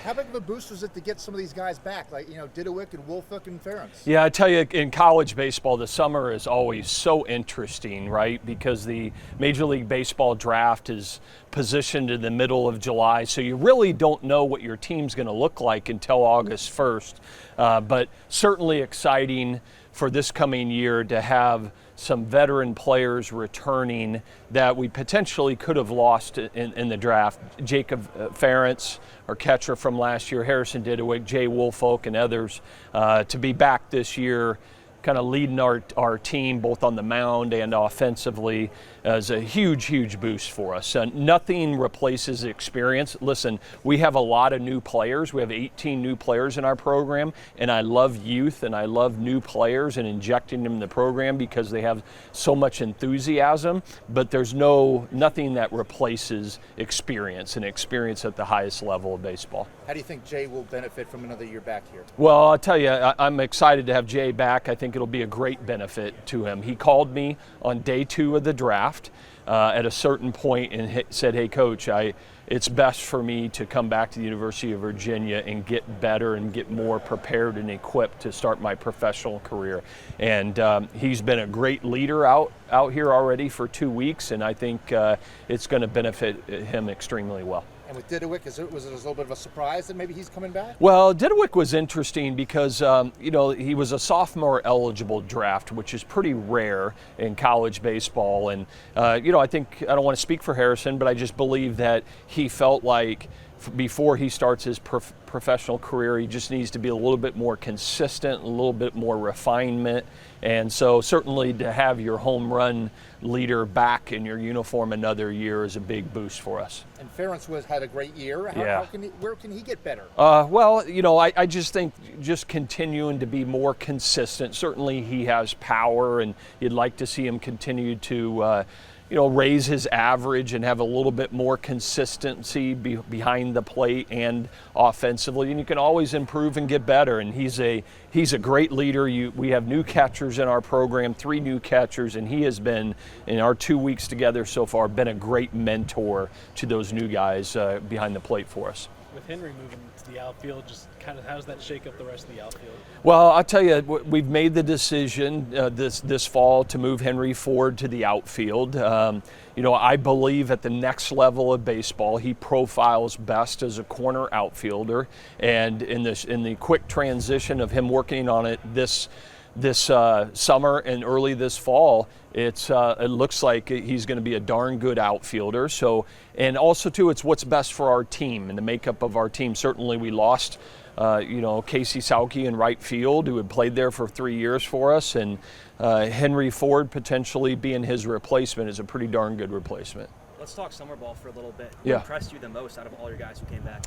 How big of a boost was it to get some of these guys back, like Didewick and Woolfolk and Ferentz? Yeah, I tell you, in college baseball, the summer is always so interesting, right? Because the Major League Baseball draft is positioned in the middle of July, so you really don't know what your team's going to look like until August 1st. But certainly exciting for this coming year to have some veteran players returning that we potentially could have lost in the draft. Jacob Ferentz, our catcher from last year, Harrison Didewick, Jay Woolfolk, and others to be back this year, kind of leading our team both on the mound and offensively is a huge boost for us. Nothing replaces experience. Listen, we have a lot of new players. We have 18 new players in our program, and I love youth and I love new players and injecting them in the program because they have so much enthusiasm, but there's nothing that replaces experience and experience at the highest level of baseball. How do you think Jay will benefit from another year back here? Well, I'll tell you, I'm excited to have Jay back. I think it'll be a great benefit to him. He called me on day 2 of the draft at a certain point and said, "Hey, Coach, it's best for me to come back to the University of Virginia and get better and get more prepared and equipped to start my professional career." And he's been a great leader out here already for 2 weeks, and I think it's going to benefit him extremely well. And with Didewick, was it a little bit of a surprise that maybe he's coming back? Well, Didewick was interesting because, he was a sophomore eligible draft, which is pretty rare in college baseball. And, I think, I don't want to speak for Harrison, but I just believe that he felt like before he starts his professional career, he just needs to be a little bit more consistent, a little bit more refinement. And so certainly to have your home run leader back in your uniform another year is a big boost for us. And Ferentz had a great year. Where can he get better? I just think just continuing to be more consistent. Certainly he has power, and you'd like to see him continue to raise his average and have a little bit more consistency behind the plate and offensively. And you can always improve and get better. And he's a great leader. We have new catchers in our program, 3 new catchers, and he has been, in our 2 weeks together so far, been a great mentor to those new guys behind the plate for us. With Henry moving to the outfield, just kind of how does that shake up the rest of the outfield? Well, I'll tell you, we've made the decision this fall to move Henry Ford to the outfield. I believe at the next level of baseball, he profiles best as a corner outfielder, and in the quick transition of him working on it this summer and early this fall, it looks like he's going to be a darn good outfielder. So, and also too, it's what's best for our team and the makeup of our team. Certainly, we lost, Casey Sauke in right field, who had played there for 3 years for us, and Henry Ford potentially being his replacement is a pretty darn good replacement. Let's talk summer ball for a little bit. Who Yeah. impressed you the most out of all your guys who came back?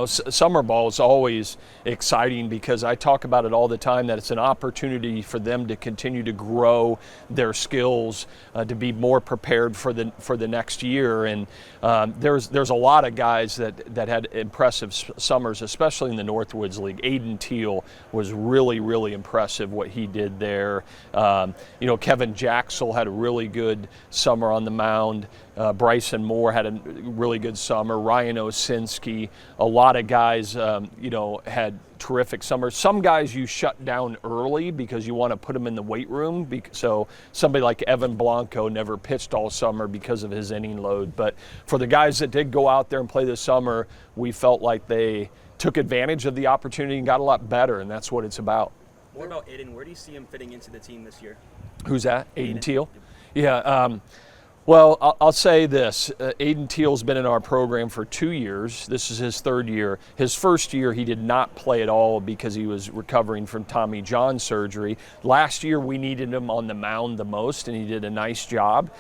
Summer ball is always exciting because I talk about it all the time, that it's an opportunity for them to continue to grow their skills, to be more prepared for the next year. And there's a lot of guys that had impressive summers, especially in the Northwoods League. Aiden Teal was really impressive what he did there. Kevin Jacksel had a really good summer on the mound. Bryson Moore had a really good summer. Ryan Osinski, a lot of guys, had terrific summers. Some guys you shut down early because you want to put them in the weight room. So somebody like Evan Blanco never pitched all summer because of his inning load. But for the guys that did go out there and play this summer, we felt like they took advantage of the opportunity and got a lot better, and that's what it's about. What about Aiden? Where do you see him fitting into the team this year? Who's that? Aiden Teal? Yeah. Well, I'll say this. Aiden Teal's been in our program for 2 years. This is his 3rd year. His first year, he did not play at all because he was recovering from Tommy John surgery. Last year, we needed him on the mound the most, and he did a nice job.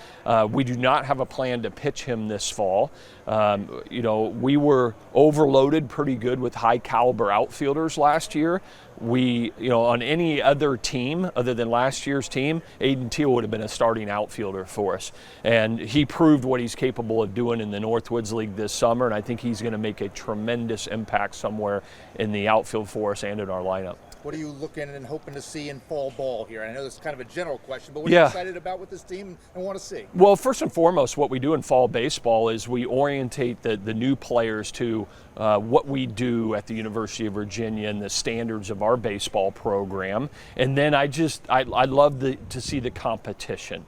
We do not have a plan to pitch him this fall. We were overloaded pretty good with high-caliber outfielders last year. On any other team other than last year's team, Aiden Teal would have been a starting outfielder for us. And he proved what he's capable of doing in the Northwoods League this summer, and I think he's going to make a tremendous impact somewhere in the outfield for us and in our lineup. What are you looking and hoping to see in fall ball here? I know this is kind of a general question, but what are Yeah. you excited about with this team and want to see? Well, first and foremost, what we do in fall baseball is we orientate the new players to what we do at the University of Virginia and the standards of our baseball program. And then I love to see the competition.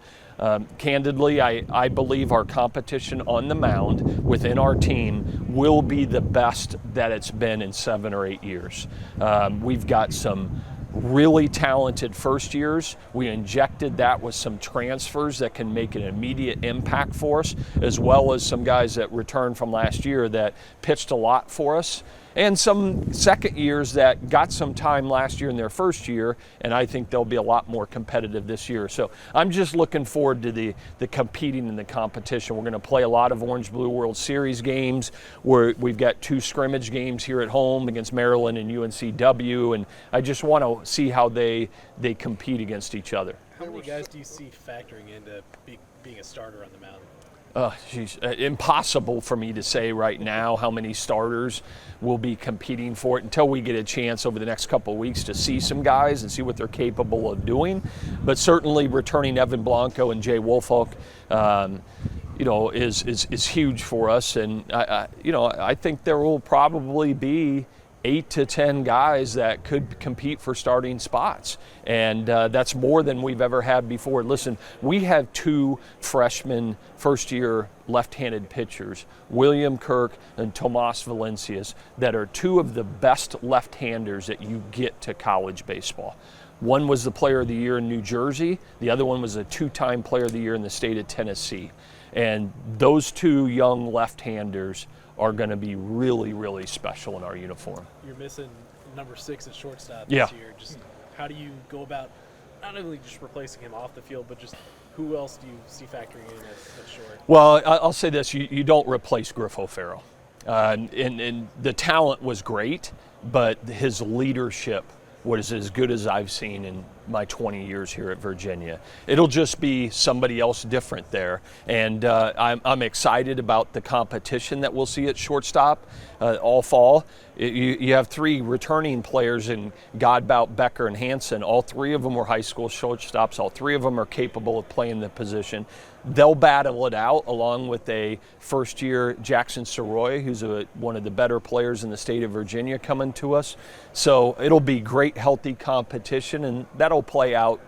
Candidly, I believe our competition on the mound within our team will be the best that it's been in 7 or 8 years. We've got some really talented first years. We injected that with some transfers that can make an immediate impact for us, as well as some guys that returned from last year that pitched a lot for us, and some second years that got some time last year in their first year, and I think they'll be a lot more competitive this year. So I'm just looking forward to the competing in the competition. We're going to play a lot of Orange Blue World Series games, where we've got 2 scrimmage games here at home against Maryland and UNCW, and I just want to see how they compete against each other. How many guys do you see factoring into being a starter on the mound? Impossible for me to say right now how many starters will be competing for it until we get a chance over the next couple of weeks to see some guys and see what they're capable of doing. But certainly returning Evan Blanco and Jay Woolfolk, is huge for us. And I think there will probably be 8 to 10 guys that could compete for starting spots. And that's more than we've ever had before. Listen, we have 2 freshman first-year left-handed pitchers, William Kirk and Tomas Valencias, that are 2 of the best left-handers that you get to college baseball. One was the Player of the Year in New Jersey. The other one was a 2-time Player of the Year in the state of Tennessee. And those 2 young left-handers are going to be really, really special in our uniform. You're missing number 6 at shortstop Yeah. this year. Just how do you go about not only just replacing him off the field, but just who else do you see factoring in at short? Well, I'll say this: you don't replace Griff O'Farrell, and the talent was great, but his leadership was as good as I've seen in my 20 years here at Virginia. It'll just be somebody else different there, and I'm excited about the competition that we'll see at shortstop all fall. You have 3 returning players in Godbout, Becker, and Hansen. All 3 of them were high school shortstops. All 3 of them are capable of playing the position. They'll battle it out along with a first-year Jackson Soroy, who's one of the better players in the state of Virginia, coming to us. So it'll be great, healthy competition, and that'll play out,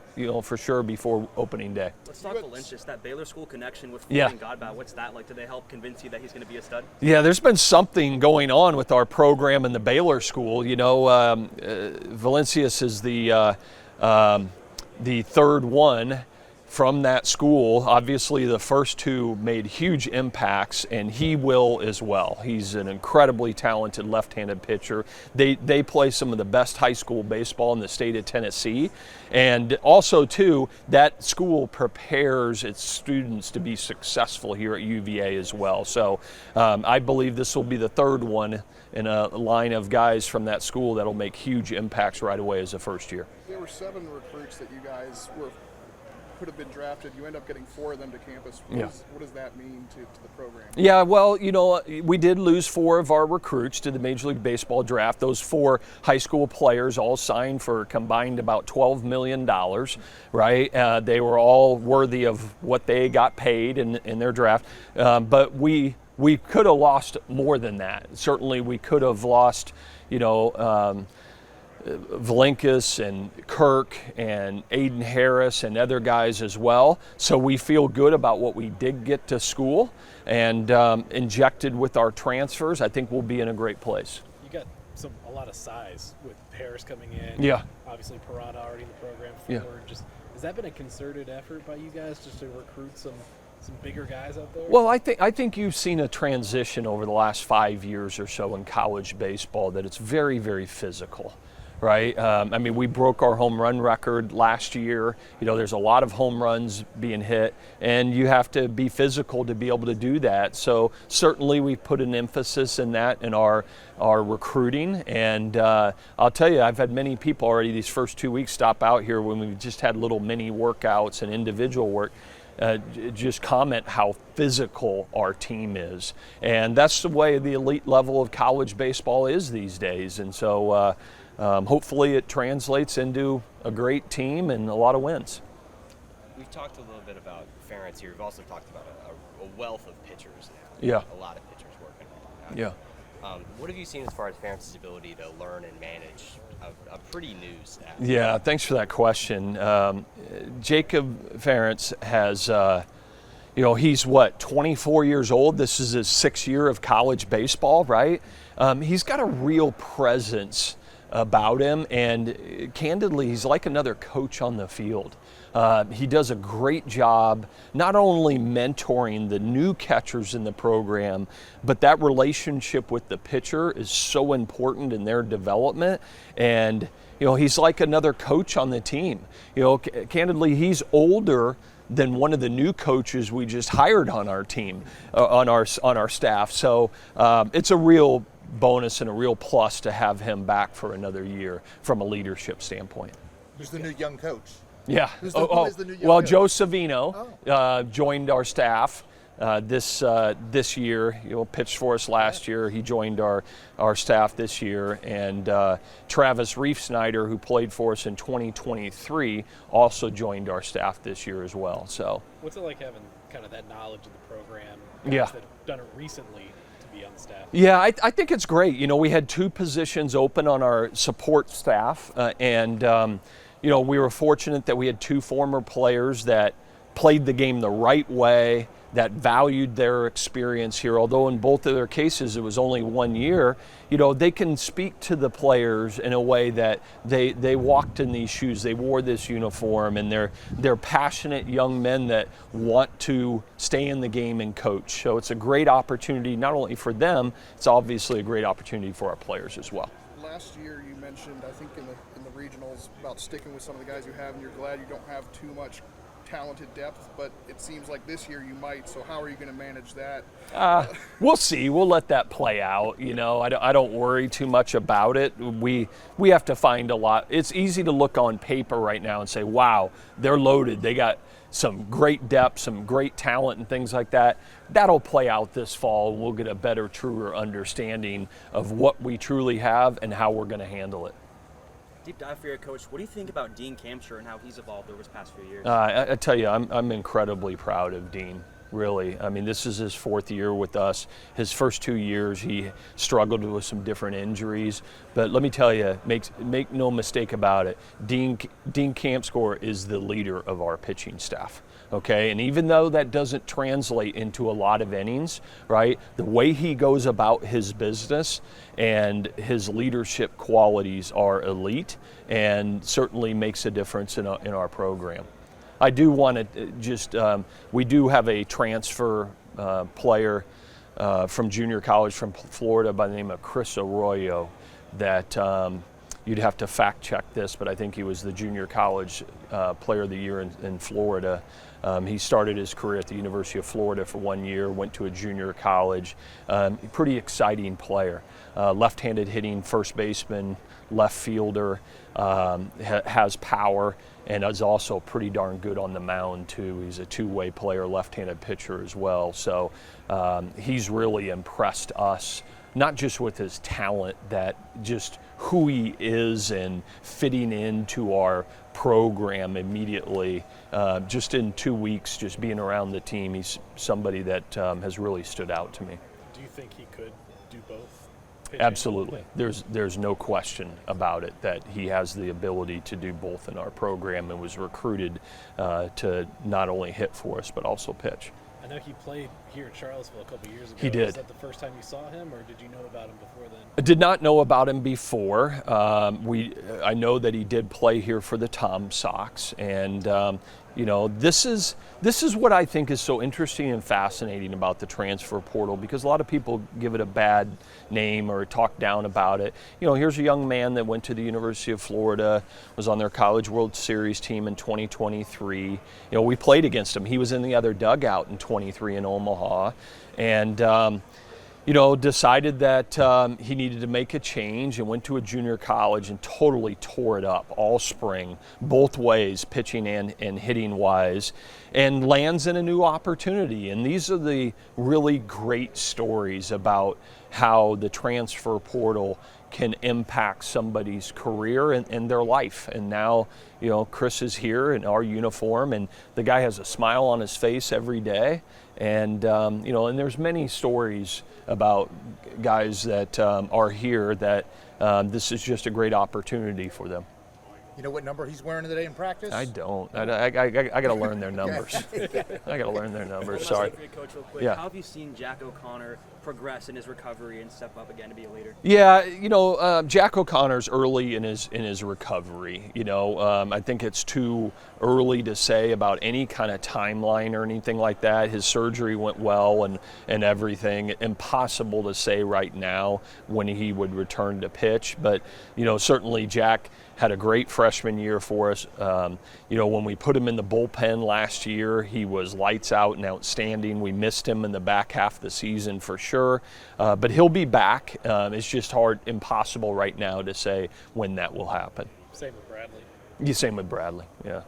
for sure before opening day. Let's talk Valencius, that Baylor school connection with Yeah. Ford and Godbout. What's that like? Do they help convince you that he's going to be a stud? Yeah, there's been something going on with our program in the Baylor school. Valencius is the 3rd one from that school. Obviously, the first 2 made huge impacts, and he will as well. He's an incredibly talented left-handed pitcher. They play some of the best high school baseball in the state of Tennessee. And also, too, that school prepares its students to be successful here at UVA as well. So I believe this will be the 3rd one in a line of guys from that school that'll make huge impacts right away as a first year. There were 7 recruits that you guys could have been drafted. You end up getting 4 of them to campus. What does that mean to the program? Yeah, well, we did lose 4 of our recruits to the Major League Baseball draft. Those 4 high school players all signed for combined about $12 million, right? They were all worthy of what they got paid in their draft. But we could have lost more than that. Certainly we could have lost, Valenkus and Kirk and Aiden Harris and other guys as well. So we feel good about what we did get to school, and injected with our transfers, I think we'll be in a great place. You got a lot of size with Harris coming in. Yeah. Obviously, Parada already in the program. Yeah. Has that been a concerted effort by you guys just to recruit some bigger guys out there? Well, I think you've seen a transition over the last 5 years or so in college baseball that it's very, very physical. Right? We broke our home run record last year. There's a lot of home runs being hit, and you have to be physical to be able to do that. So certainly we've put an emphasis in that in our recruiting. And I'll tell you, I've had many people already these first 2 weeks stop out here when we've just had little mini workouts and individual work. just comment how physical our team is. And that's the way the elite level of college baseball is these days. And so hopefully it translates into a great team and a lot of wins. We've talked a little bit about Ferentz here. We've also talked about a wealth of pitchers now. Yeah. A lot of pitchers working on. Yeah. What have you seen as far as Ferentz's ability to learn and manage a pretty new staff? Yeah, thanks for that question. Jacob Ferentz has, he's 24 years old. This is his 6th year of college baseball, right? He's got a real presence about him, and candidly, he's like another coach on the field. He does a great job not only mentoring the new catchers in the program, but that relationship with the pitcher is so important in their development. And he's like another coach on the team. Candidly, he's older than one of the new coaches we just hired on our team, on our staff. So it's a real bonus and a real plus to have him back for another year from a leadership standpoint. Who's the new young coach? Yeah. Who is the new young well, coach? Joe Savino joined our staff this year. Pitched for us last year. He joined our staff this year. And Travis Reefsnyder, who played for us in 2023, also joined our staff this year as well. So. What's it like having kind of that knowledge of the program? Yeah. Guys that have done it recently to be on the staff. Yeah, I think it's great. We had 2 positions open on our support staff, and we were fortunate that we had 2 former players that played the game the right way, that valued their experience here. Although in both of their cases it was only 1 year, they can speak to the players in a way that they walked in these shoes, they wore this uniform, and they're passionate young men that want to stay in the game and coach. So it's a great opportunity not only for them, it's obviously a great opportunity for our players as well. Last year you mentioned, I think in the regionals, about sticking with some of the guys you have, and you're glad you don't have too much talented depth, but it seems like this year you might. So how are you going to manage that? We'll see. We'll let that play out. I don't worry too much about it. We have to find a lot. It's easy to look on paper right now and say, wow, they're loaded. They got some great depth, some great talent and things like that. That'll play out this fall, and we'll get a better, truer understanding of what we truly have and how we're going to handle it. Deep dive for your coach. What do you think about Dean Kamsher and how he's evolved over his past few years? I tell you, I'm incredibly proud of Dean. Really, I mean, this is his 4th year with us. His first 2 years, he struggled with some different injuries. But let me tell you, make no mistake about it, Dean Kamscher is the leader of our pitching staff. Okay, and even though that doesn't translate into a lot of innings, right, the way he goes about his business and his leadership qualities are elite and certainly makes a difference in our program. I do want to we do have a transfer player from junior college from Florida by the name of Chris Arroyo that you'd have to fact check this, but I think he was the junior college player of the year in Florida. He started his career at the University of Florida for 1 year, went to a junior college. Pretty exciting player. Left-handed hitting first baseman, left fielder, has power, and is also pretty darn good on the mound too. He's a 2-way player, left-handed pitcher as well. So he's really impressed us, not just with his talent, that just who he is and fitting into our program immediately. Just in 2 weeks, just being around the team, he's somebody that has really stood out to me. Do you think he could do both? Absolutely. There's no question about it that he has the ability to do both in our program and was recruited to not only hit for us but also pitch. I know he played here at Charlottesville a couple years ago. He did. Was that the first time you saw him, or did you know about him before then? I did not know about him before. I know that he did play here for the Tom Sox, and this is what I think is so interesting and fascinating about the transfer portal, because a lot of people give it a bad name or talk down about it. Here's a young man that went to the University of Florida, was on their College World Series team in 2023. We played against him. He was in the other dugout in 23 in Omaha, and decided that he needed to make a change and went to a junior college and totally tore it up all spring, both ways, pitching and hitting wise, and lands in a new opportunity. And these are the really great stories about how the transfer portal can impact somebody's career and their life. And now, Chris is here in our uniform, and the guy has a smile on his face every day. And, and there's many stories about guys that are here that this is just a great opportunity for them. You know what number he's wearing today in practice? I don't. I got to learn their numbers. I got to learn their numbers. One Sorry. last thing for you, Coach, real quick. Yeah. How have you seen Jack O'Connor progress in his recovery and step up again to be a leader? Yeah, Jack O'Connor's early in his recovery. I think it's too early to say about any kind of timeline or anything like that. His surgery went well and everything. Impossible to say right now when he would return to pitch, but certainly Jack had a great freshman year for us. When we put him in the bullpen last year, he was lights out and outstanding. We missed him in the back half of the season for sure, but he'll be back. It's just impossible right now to say when that will happen. Same with Bradley. Same with Bradley, yeah.